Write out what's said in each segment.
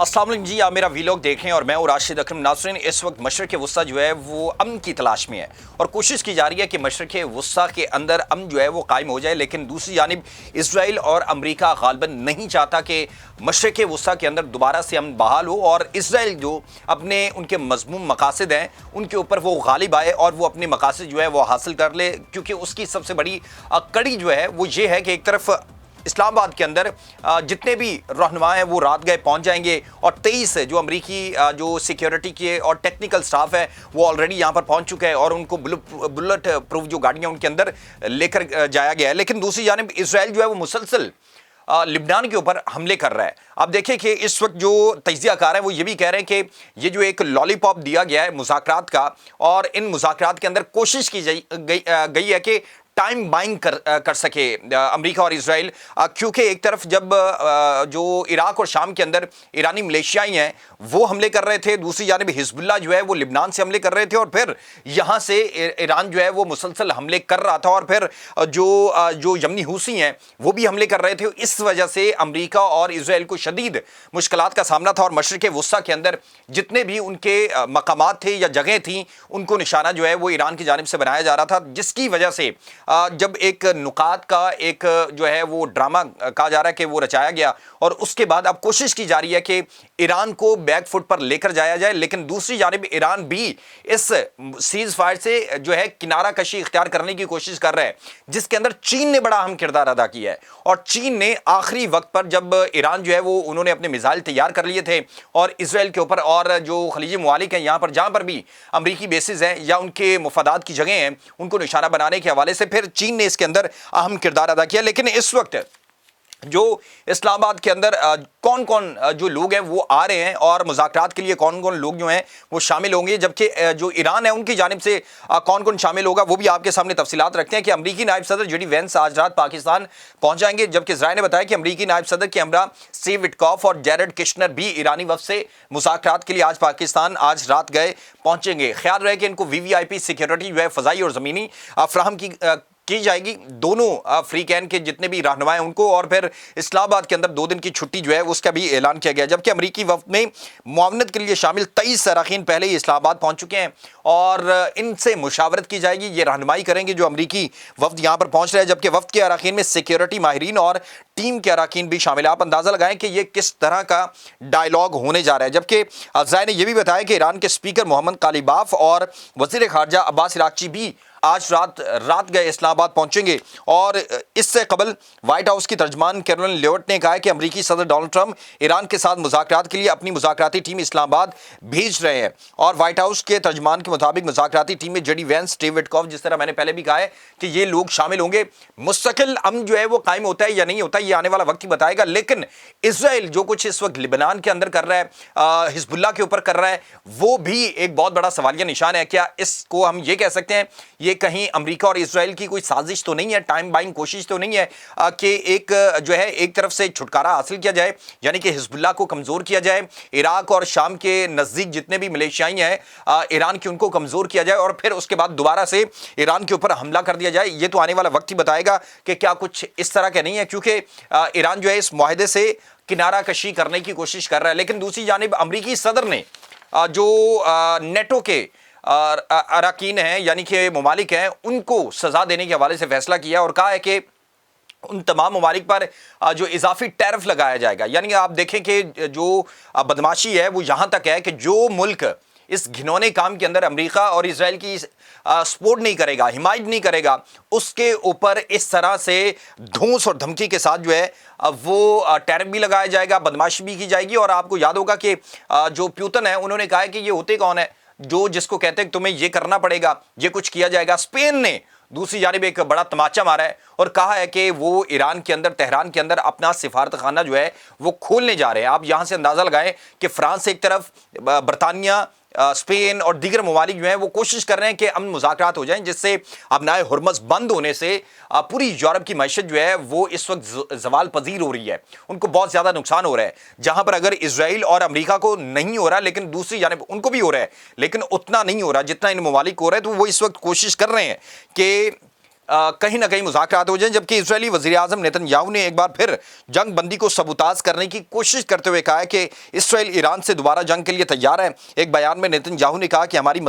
अस्सलाम वालेकुम जी, आप मेरा वीलॉग देख रहे हैं और मैं हूं राशिद अकरम। नाज़रीन, इस वक्त मशरक़ वस्ता जो है वो अमन की तलाश में है और कोशिश की जा रही है कि मशरक़ वस्ता के अंदर अमन जो है वो कायम हो जाए। लेकिन दूसरी जानिब इसराइल और अमरीका गालिबन नहीं चाहता कि मशरक़ वस्ता के अंदर दोबारा से अमन बहाल हो और इसराइल जो अपने उनके मज़मूम मकासद हैं उनके ऊपर वो गालिब आए और वो अपने मकासद जो है वो हासिल कर ले। क्योंकि उसकी सबसे बड़ी कड़ी जो है वो ये है कि एक तरफ इस्लामाबाद के अंदर जितने भी रहनुमा हैं वो रात गए पहुंच जाएंगे और 23 जो अमरीकी जो सिक्योरिटी के और टेक्निकल स्टाफ है वो ऑलरेडी यहां पर पहुंच चुके हैं और उनको बुलेट प्रूफ जो गाड़ियां उनके अंदर लेकर जाया गया है। लेकिन दूसरी जानिब इसराइल जो है वो मुसलसल लिबनान के ऊपर हमले कर रहा है। आप देखिए कि इस वक्त जो तज्जियाकार हैं वो ये भी कह रहे हैं कि ये जो एक लॉलीपॉप दिया गया है मुज़ाकरात का, और इन मुज़ाकरात के अंदर कोशिश की गई है कि टाइम बाइंग कर सके अमेरिका और इसराइल। क्योंकि एक तरफ जब जो इराक और शाम के अंदर ईरानी मिलिशियाई हैं वो हमले कर रहे थे, दूसरी जानिब हिजबुल्लाह जो है वो लिबनान से हमले कर रहे थे और फिर यहाँ से ईरान जो है वो मुसलसल हमले कर रहा था और फिर जो यमनी हूसी हैं वो भी हमले कर रहे थे। इस वजह से अमेरिका और इसराइल को शदीद मुश्किलात का सामना था और मशरिक़ वस्ता के अंदर जितने भी उनके मकामात थे या जगह थी उनको निशाना जो है वो ईरान की जानिब से बनाया जा रहा था, जिसकी वजह से जब एक नुकात का एक जो है वो ड्रामा कहा जा रहा है कि वो रचाया गया और उसके बाद अब कोशिश की जा रही है कि ईरान को बैक फुट पर लेकर जाया जाए। लेकिन दूसरी जानिब ईरान भी इस सीज फायर से जो है किनारा कशी इख्तियार करने की कोशिश कर रहा है, जिसके अंदर चीन ने बड़ा अहम किरदार अदा किया है। और चीन ने आखिरी वक्त पर जब ईरान जो है वो उन्होंने अपने मिसाइल तैयार कर लिए थे और इसराइल के ऊपर और जो खलीजी मुमालिक हैं यहाँ पर जहाँ पर भी अमरीकी बेसिस हैं या उनके मुफादात की जगह हैं उनको निशाना बनाने के हवाले से फिर चीन ने इसके अंदर अहम किरदार अदा किया। लेकिन इस वक्त जो इस्लामाबाद के अंदर कौन कौन जो लोग हैं वो आ रहे हैं और मुज़ाकरात के लिए कौन कौन लोग जो हैं वो शामिल होंगे, जबकि जो ईरान है उनकी जानिब से कौन कौन शामिल होगा वो भी आपके सामने तफसीलात रखते हैं। कि अमरीकी नायब सदर जेडी वेंस आज रात पाकिस्तान पहुंच जाएंगे, जबकि इज़राइल ने बताया कि अमरीकी नायब सदर के हमरा स्टीव विटकॉफ और जैरेड किश्नर भी ईरानी वफ़द से मुज़ाकरात के लिए आज पाकिस्तान आज रात गए पहुंचेंगे। ख्याल रहे कि इनको VVIP सिक्योरिटी जो है फ़ज़ाई और ज़मीनी फ्राहम की जाएगी। दोनों फ्री कैन के जितने भी रहनुमा हैं उनको, और फिर इस्लामाबाद के अंदर 2 दिन की छुट्टी जो है उसका भी ऐलान किया गया। जबकि अमरीकी वफ़द में मुआवनत के लिए शामिल 23 अरकान पहले ही इस्लामाबाद पहुंच चुके हैं और इनसे मुशावरत की जाएगी। ये रहनुमाई करेंगे जो अमरीकी वफ़द यहाँ पर पहुंच रहे हैं, जबकि वफ़द के अरकान में सिक्योरिटी माहिरीन और टीम के अरकान भी शामिल है। आप अंदाज़ा लगाएं कि ये किस तरह का डायलॉग होने जा रहा है। जबकि अफ़ज़ाई ने यह भी बताया कि ईरान के स्पीकर मोहम्मद कालिबाफ और वज़ीर ख़ारजा अब्बास इराक़ची भी आज रात गए इस्लामाबाद पहुंचेंगे। और इससे कबल व्हाइट हाउस की तर्जमान कैरोलिन लियोट ने कहा है कि अमरीकी सदर डोनाल्ड ट्रंप ईरान के साथ मुज़ाकरात के लिए अपनी मुज़ाकराती टीम इस्लामाबाद भेज रहे हैं। और व्हाइट हाउस के तर्जमान के मुताबिक मुज़ाकराती टीम में जेडी वेंस, स्टीव विटकॉफ, जिस तरह मैंने पहले भी कहा है कि ये लोग शामिल होंगे। मुस्तकिल अमन जो है वो कायम होता है या नहीं होता ये आने वाला वक्त ही बताएगा। लेकिन इसराइल जो कुछ इस वक्त लिबनान के अंदर कर रहा है, हिजबुल्लाह के ऊपर कर रहा है, वो भी एक बहुत बड़ा सवालिया निशान है। क्या इसको हम ये कह सकते हैं ये कहीं अमेरिका और इसराइल की कोई साजिश तो नहीं है, टाइम बाइंग कोशिश तो नहीं है कि एक जो है एक तरफ से छुटकारा हासिल किया जाए, यानी कि हिजबुल्लाह को कमज़ोर किया जाए, इराक और शाम के नज़दीक जितने भी मिलिशियाई हैं ईरान की उनको कमज़ोर किया जाए और फिर उसके बाद दोबारा से ईरान के ऊपर हमला कर दिया जाए। ये तो आने वाला वक्त ही बताएगा कि क्या कुछ इस तरह का नहीं है, क्योंकि ईरान जो है इस मुआहदे से किनारा कशी करने की कोशिश कर रहा है। लेकिन दूसरी जानिब अमरीकी सदर ने जो नेटो के अरकान हैं यानी कि ममालिक हैं उनको सज़ा देने के हवाले से फैसला किया और कहा है कि उन तमाम ममालिक पर जो इजाफी टैरिफ लगाया जाएगा। यानी आप देखें कि जो बदमाशी है वो यहाँ तक है कि जो मुल्क इस घिनौने काम के अंदर अमेरिका और इसराइल की सपोर्ट नहीं करेगा, हिमायत नहीं करेगा, उसके ऊपर इस तरह से धूस और धमकी के साथ जो है वो टैरिफ भी लगाया जाएगा, बदमाशी भी की जाएगी। और आपको याद होगा कि जो प्यूतन है उन्होंने कहा है कि ये होते कौन है जो जिसको कहते हैं तुम्हें ये करना पड़ेगा, ये कुछ किया जाएगा। स्पेन ने दूसरी जानिब एक बड़ा तमाचा मारा है और कहा है कि वो ईरान के अंदर, तेहरान के अंदर अपना सिफारत खाना जो है वो खोलने जा रहे हैं। आप यहाँ से अंदाज़ा लगाएं कि फ्रांस एक तरफ, बरतानिया, स्पेन और दीगर ममालिक जो हैं वो कोशिश कर रहे हैं कि अमन मुज़ाकरात हो जाएं, जिससे अबनाए हुर्मुज़ बंद होने से पूरी यूरोप की मईशत जो है वो इस वक्त ज़वाल पजीर हो रही है, उनको बहुत ज़्यादा नुकसान हो रहा है। जहाँ पर अगर इसराइल और अमेरिका को नहीं हो रहा लेकिन दूसरी जानिब उनको भी हो रहा है, लेकिन उतना नहीं हो रहा जितना इन ममालिक को हो रहा है। तो वो इस वक्त कोशिश कर रहे हैं कि कहीं ना कहीं मुज़ाकरात हो जाएं, जबकि इजरायली वज़ीर आज़म नेतन्याहू ने एक बार फिर जंग बंदी को सबूताज करने की कोशिश करते हुए कहा है कि इसराइल ईरान से दोबारा जंग के लिए तैयार है। एक बयान में नेतन्याहू ने कहा कि हमारे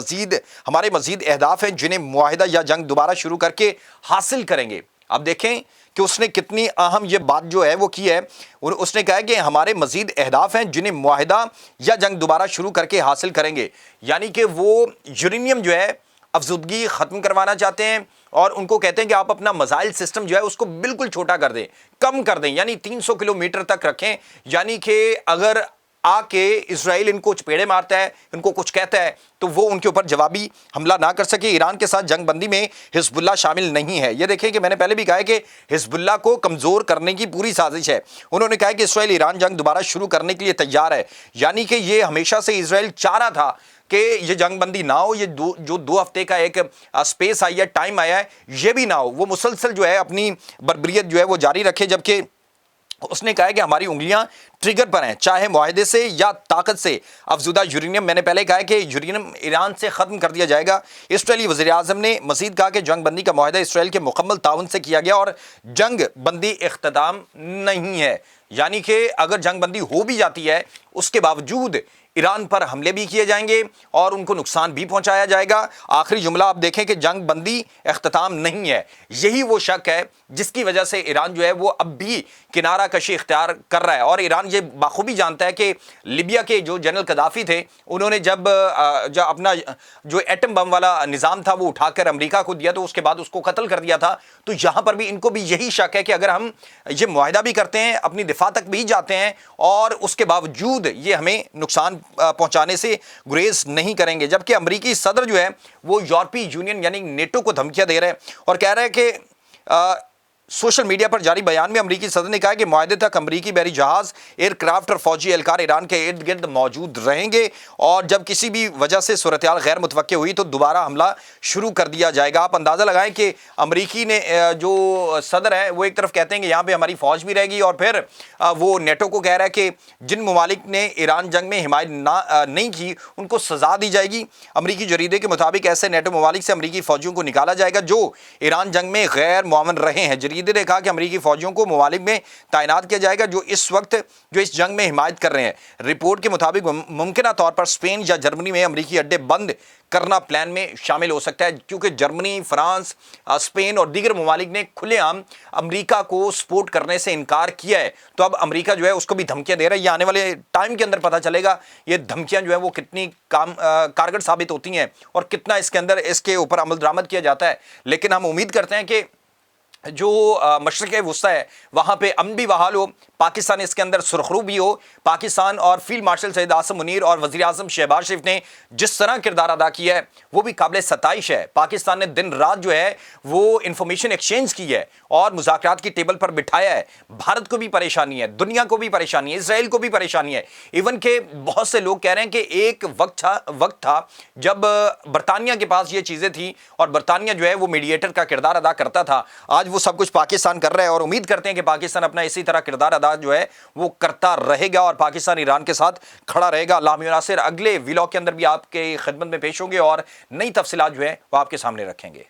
मजीद अहदाफ हैं जिन्हें मुआहिदा या जंग दोबारा शुरू करके हासिल करेंगे। अब देखें कि उसने कितनी अहम ये बात जो है वो की है। उसने कहा है कि हमारे मजीद अहदाफ हैं जिन्हें मुआहिदा या जंग दोबारा शुरू करके हासिल करेंगे, यानी कि वो यूरेनियम जो है अफजूदगी ख़त्म करवाना चाहते हैं और उनको कहते हैं कि आप अपना मिसाइल सिस्टम जो है उसको बिल्कुल छोटा कर दें, कम कर दें, यानी 300 किलोमीटर तक रखें। यानी कि अगर आके इजराइल इनको चपेड़े मारता है, इनको कुछ कहता है, तो वो उनके ऊपर जवाबी हमला ना कर सके। ईरान के साथ जंग बंदी में हिजबुल्लाह शामिल नहीं है। ये देखें कि मैंने पहले भी कहा है कि हिजबुल्लाह को कमज़ोर करने की पूरी साजिश है। उन्होंने कहा कि इसराइल ईरान जंग दोबारा शुरू करने के लिए तैयार है, यानी कि ये हमेशा से इसराइल चाह रहा था कि ये जंग बंदी ना हो, ये जो 2 हफ्ते का एक स्पेस आई है, टाइम आया है, ये भी ना हो। वो मुसलसल जो है अपनी बर्बरियत जो है वो जारी रखे, जबकि उसने कहा है कि हमारी उंगलियां ट्रिगर पर हैं, चाहे मुआहदे से या ताकत से। अफजुदा यूरेनियम, मैंने पहले कहा है कि यूरेनियम ईरान से ख़त्म कर दिया जाएगा। इसराइली वज़ीर आज़म ने मज़ीद कहा कि जंग बंदी का मुआहदा इसराइल के मुकम्मल ताउन से किया गया और जंग बंदी इख्तिताम नहीं है, यानी कि अगर जंग बंदी हो भी जाती है उसके बावजूद ईरान पर हमले भी किए जाएंगे और उनको नुकसान भी पहुंचाया जाएगा। आखिरी जुमला आप देखें कि जंग बंदी इख्तिताम नहीं है। यही वो शक है जिसकी वजह से ईरान जो है वो अब भी किनारा कशी इख्तियार कर रहा है। और ईरान ये बाखूबी जानता है कि लिबिया के जो जनरल कदाफ़ी थे, उन्होंने जब अपना जो एटम बम वाला निज़ाम था वो उठाकर अमेरिका को दिया तो उसके बाद उसको कत्ल कर दिया था। तो यहाँ पर भी इनको भी यही शक है कि अगर हम ये मुआहिदा भी करते हैं, अपनी दिफा तक भी जाते हैं और उसके बावजूद ये हमें नुकसान पहुंचाने से गुरेज नहीं करेंगे। जबकि अमेरिकी सदर जो है वो यूरोपीय यूनियन यानी नेटो को धमकियां दे रहे हैं और कह रहे हैं कि सोशल मीडिया पर जारी बयान में अमेरिकी सदर ने कहा कि मुआहदे तक अमेरिकी बहरी जहाज, एयरक्राफ्ट और फौजी एहलकार ईरान के इर्द गिर्द मौजूद रहेंगे और जब किसी भी वजह से सूरत-ए-हाल गैर मुतवक्के हुई तो दोबारा हमला शुरू कर दिया जाएगा। आप अंदाज़ा लगाएं कि अमेरिकी ने जो सदर है वो एक तरफ कहते हैं कि यहाँ पे हमारी फौज भी रहेगी और फिर वो नेटो को कह रहा है कि जिन ममालिक ने ईरान जंग में हिमायत नहीं की उनको सजा दी जाएगी। अमेरिकी जरीदे के मुताबिक ऐसे नेटो ममालिक से अमेरिकी फौजियों को निकाला जाएगा जो ईरान जंग में गैर मुआवन रहे हैं। जरीदे ने कहा कि अमेरिकी फौजियों को ममालिक में तैनात किया जाएगा जो इस जंग में हिमायत कर रहे हैं। रिपोर्ट के मुताबिक मुमकिन तौर पर स्पेन या जर्मनी में अमेरिकी अड्डे बंद करना प्लान में शामिल हो सकता है, क्योंकि जर्मनी, फ्रांस, स्पेन और दीगर ममालिक ने खुलेआम अमेरिका को सपोर्ट करने से इनकार किया है। तो अब अमेरिका जो है उसको भी धमकियां दे रहा है। ये आने वाले टाइम के अंदर पता चलेगा ये धमकियां जो है वो कितनी कारगर साबित होती हैं और कितना इसके ऊपर अमल दरामद किया जाता है। लेकिन हम उम्मीद करते हैं कि जो मशरिक़ वुस्ता है वहाँ पे अमन भी बहाल हो, पाकिस्तान इसके अंदर सुरखरू भी हो। पाकिस्तान और फील्ड मार्शल सैयद आसिम मुनीर और वज़ीर आज़म शहबाज शरीफ ने जिस तरह किरदार अदा किया है वो भी काबिल सताइश है। पाकिस्तान ने दिन रात जो है वो इंफॉर्मेशन एक्सचेंज की है और मुज़ाकरात की टेबल पर बिठाया है। भारत को भी परेशानी है, दुनिया को भी परेशानी है, इसराइल को भी परेशानी है। इवन के बहुत से लोग कह रहे हैं कि एक वक्त था जब बरतानिया के पास ये चीज़ें थी और बरतानिया जो है वो मीडिएटर का किरदार अदा करता था। आज वो सब कुछ पाकिस्तान कर रहा है और उम्मीद करते हैं कि पाकिस्तान अपना इसी तरह किरदार अदा जो है वो करता रहेगा और पाकिस्तान ईरान के साथ खड़ा रहेगा। अल्लाह नासिर, अगले व्लॉग के अंदर भी आपके खिदमत में पेश होंगे और नई तफसीलात जो है वो आपके सामने रखेंगे।